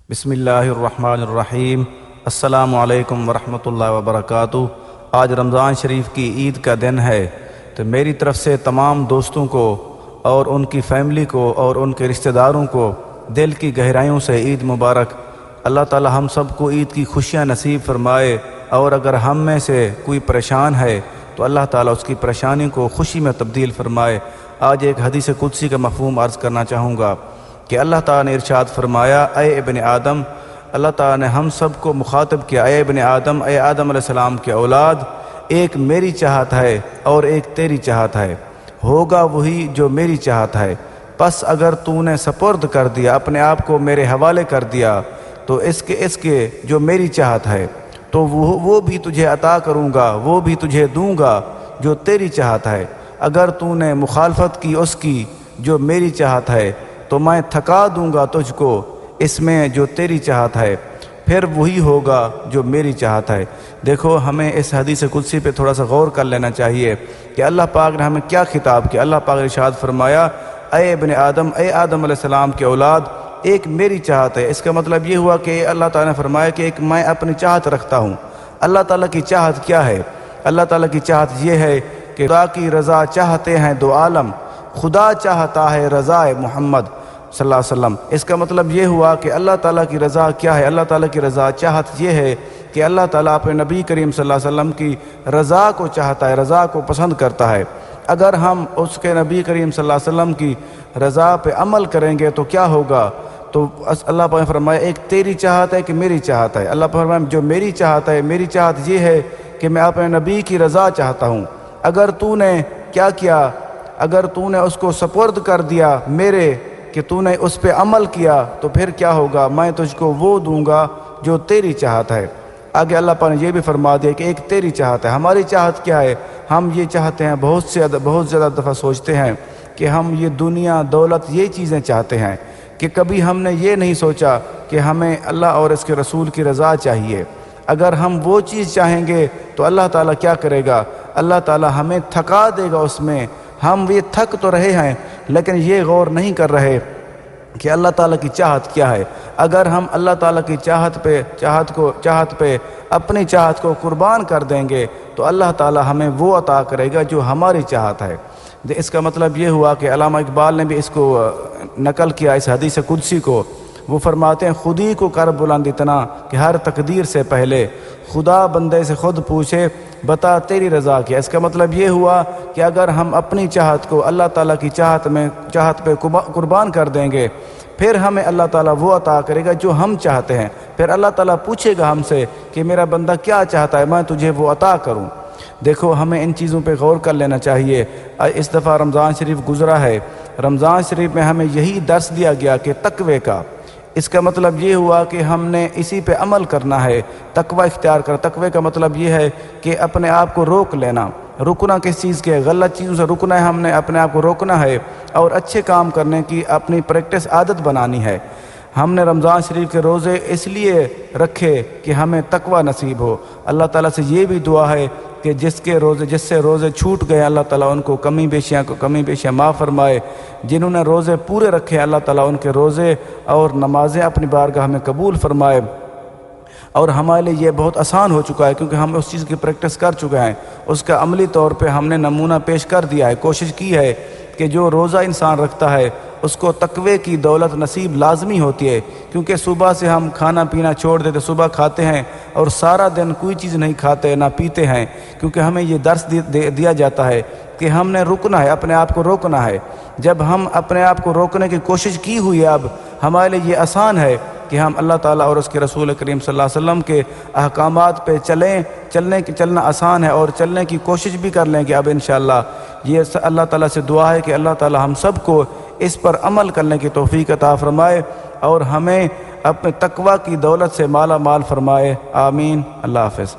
بسم اللہ الرحمن الرحیم۔ السلام علیکم ورحمۃ اللہ وبرکاتہ۔ آج رمضان شریف کی عید کا دن ہے، تو میری طرف سے تمام دوستوں کو اور ان کی فیملی کو اور ان کے رشتہ داروں کو دل کی گہرائیوں سے عید مبارک۔ اللہ تعالی ہم سب کو عید کی خوشیاں نصیب فرمائے، اور اگر ہم میں سے کوئی پریشان ہے تو اللہ تعالی اس کی پریشانی کو خوشی میں تبدیل فرمائے۔ آج ایک حدیث قدسی کا مفہوم عرض کرنا چاہوں گا کہ اللہ تعالیٰ نے ارشاد فرمایا، اے ابن آدم، اللہ تعالیٰ نے ہم سب کو مخاطب کیا، اے ابن آدم، اے آدم علیہ السلام کے اولاد، ایک میری چاہت ہے اور ایک تیری چاہت ہے، ہوگا وہی جو میری چاہت ہے، پس اگر تو نے سپرد کر دیا، اپنے آپ کو میرے حوالے کر دیا، تو اس کے جو میری چاہت ہے تو وہ بھی تجھے عطا کروں گا، وہ بھی تجھے دوں گا جو تیری چاہت ہے۔ اگر تو نے مخالفت کی اس کی جو میری چاہت ہے تو میں تھکا دوں گا تجھ کو اس میں جو تیری چاہت ہے، پھر وہی ہوگا جو میری چاہت ہے۔ دیکھو، ہمیں اس حدیث قدسی پہ تھوڑا سا غور کر لینا چاہیے کہ اللہ پاک نے ہمیں کیا خطاب کیا۔ اللہ پاک نے ارشاد فرمایا، اے ابن آدم، اے آدم علیہ السلام کے اولاد، ایک میری چاہت ہے۔ اس کا مطلب یہ ہوا کہ اللہ تعالیٰ نے فرمایا کہ ایک میں اپنی چاہت رکھتا ہوں۔ اللہ تعالیٰ کی چاہت کیا ہے؟ اللہ تعالیٰ کی چاہت یہ ہے کہ خدا کی رضا چاہتے ہیں دو عالم، خدا چاہتا ہے رضا محمد صلی اللہ علیہ وسلم۔ اس کا مطلب یہ ہوا کہ اللہ تعالیٰ کی رضا کیا ہے؟ اللہ تعالیٰ کی رضا چاہت یہ ہے کہ اللہ تعالیٰ اپنے نبی کریم صلی اللہ علیہ وسلم کی رضا کو چاہتا ہے، رضا کو پسند کرتا ہے۔ اگر ہم اس کے نبی کریم صلی اللہ علیہ وسلم کی رضا پہ عمل کریں گے تو کیا ہوگا؟ تو اللہ پاک نے فرمایا، ایک تیری چاہت ہے کہ میری چاہت ہے۔ اللہ پاک نے فرمایا، جو میری چاہت ہے، میری چاہت یہ ہے کہ میں اپنے نبی کی رضا چاہتا ہوں۔ اگر تو نے کیا کیا؟ اگر تو نے اس کو سپرد کر دیا میرے، کہ تو نے اس پہ عمل کیا، تو پھر کیا ہوگا؟ میں تجھ کو وہ دوں گا جو تیری چاہت ہے۔ آگے اللہ پاک نے یہ بھی فرما دیا کہ ایک تیری چاہت ہے۔ ہماری چاہت کیا ہے؟ ہم یہ چاہتے ہیں، بہت زیادہ دفعہ سوچتے ہیں کہ ہم یہ دنیا، دولت، یہ چیزیں چاہتے ہیں، کہ کبھی ہم نے یہ نہیں سوچا کہ ہمیں اللہ اور اس کے رسول کی رضا چاہیے۔ اگر ہم وہ چیز چاہیں گے تو اللہ تعالیٰ کیا کرے گا؟ اللہ تعالیٰ ہمیں تھکا دے گا اس میں۔ ہم یہ تھک تو رہے ہیں لیکن یہ غور نہیں کر رہے کہ اللہ تعالیٰ کی چاہت کیا ہے۔ اگر ہم اللہ تعالیٰ کی چاہت پہ اپنی چاہت کو قربان کر دیں گے تو اللہ تعالیٰ ہمیں وہ عطا کرے گا جو ہماری چاہت ہے۔ اس کا مطلب یہ ہوا کہ علامہ اقبال نے بھی اس کو نقل کیا، اس حدیث قدسی کو۔ وہ فرماتے ہیں، خودی کو کر بلند اتنا کہ ہر تقدیر سے پہلے خدا بندے سے خود پوچھے، بتا تیری رضا کیا۔ اس کا مطلب یہ ہوا کہ اگر ہم اپنی چاہت کو اللہ تعالیٰ کی چاہت پہ قربان کر دیں گے، پھر ہمیں اللہ تعالیٰ وہ عطا کرے گا جو ہم چاہتے ہیں۔ پھر اللہ تعالیٰ پوچھے گا ہم سے کہ میرا بندہ کیا چاہتا ہے، میں تجھے وہ عطا کروں۔ دیکھو، ہمیں ان چیزوں پہ غور کر لینا چاہیے۔ اس دفعہ رمضان شریف گزرا ہے، رمضان شریف میں ہمیں یہی درس دیا گیا کہ تقوی کا۔ اس کا مطلب یہ ہوا کہ ہم نے اسی پہ عمل کرنا ہے، تقوی اختیار کر۔ تقوی کا مطلب یہ ہے کہ اپنے آپ کو روک لینا۔ رکنا کس چیز کے؟ غلط چیزوں سے رکنا ہے، ہم نے اپنے آپ کو روکنا ہے، اور اچھے کام کرنے کی اپنی پریکٹس، عادت بنانی ہے۔ ہم نے رمضان شریف کے روزے اس لیے رکھے کہ ہمیں تقوی نصیب ہو۔ اللہ تعالیٰ سے یہ بھی دعا ہے کہ جس سے روزے چھوٹ گئے، اللہ تعالیٰ ان کو کمی بیشیاں معاف فرمائے۔ جنہوں نے روزے پورے رکھے، اللہ تعالیٰ ان کے روزے اور نمازیں اپنی بارگاہ میں قبول فرمائے۔ اور ہمارے لیے یہ بہت آسان ہو چکا ہے کیونکہ ہم اس چیز کی پریکٹس کر چکے ہیں، اس کا عملی طور پہ ہم نے نمونہ پیش کر دیا ہے۔ کوشش کی ہے کہ جو روزہ انسان رکھتا ہے اس کو تقوی کی دولت نصیب لازمی ہوتی ہے، کیونکہ صبح سے ہم کھانا پینا چھوڑ دیتے، صبح کھاتے ہیں اور سارا دن کوئی چیز نہیں کھاتے نہ پیتے ہیں، کیونکہ ہمیں یہ درس دیا جاتا ہے کہ ہم نے رکنا ہے، اپنے آپ کو روکنا ہے۔ جب ہم اپنے آپ کو روکنے کی کوشش کی ہوئی ہے، اب ہمارے لیے یہ آسان ہے کہ ہم اللہ تعالیٰ اور اس کے رسول کریم صلی اللہ علیہ وسلم کے احکامات پہ چلنا آسان ہے، اور چلنے کی کوشش بھی کر لیں گے اب انشاءاللہ۔ یہ اللہ تعالیٰ سے دعا ہے کہ اللہ تعالیٰ ہم سب کو اس پر عمل کرنے کی توفیق عطا فرمائے اور ہمیں اپنے تقوی کی دولت سے مالا مال فرمائے۔ آمین۔ اللہ حافظ۔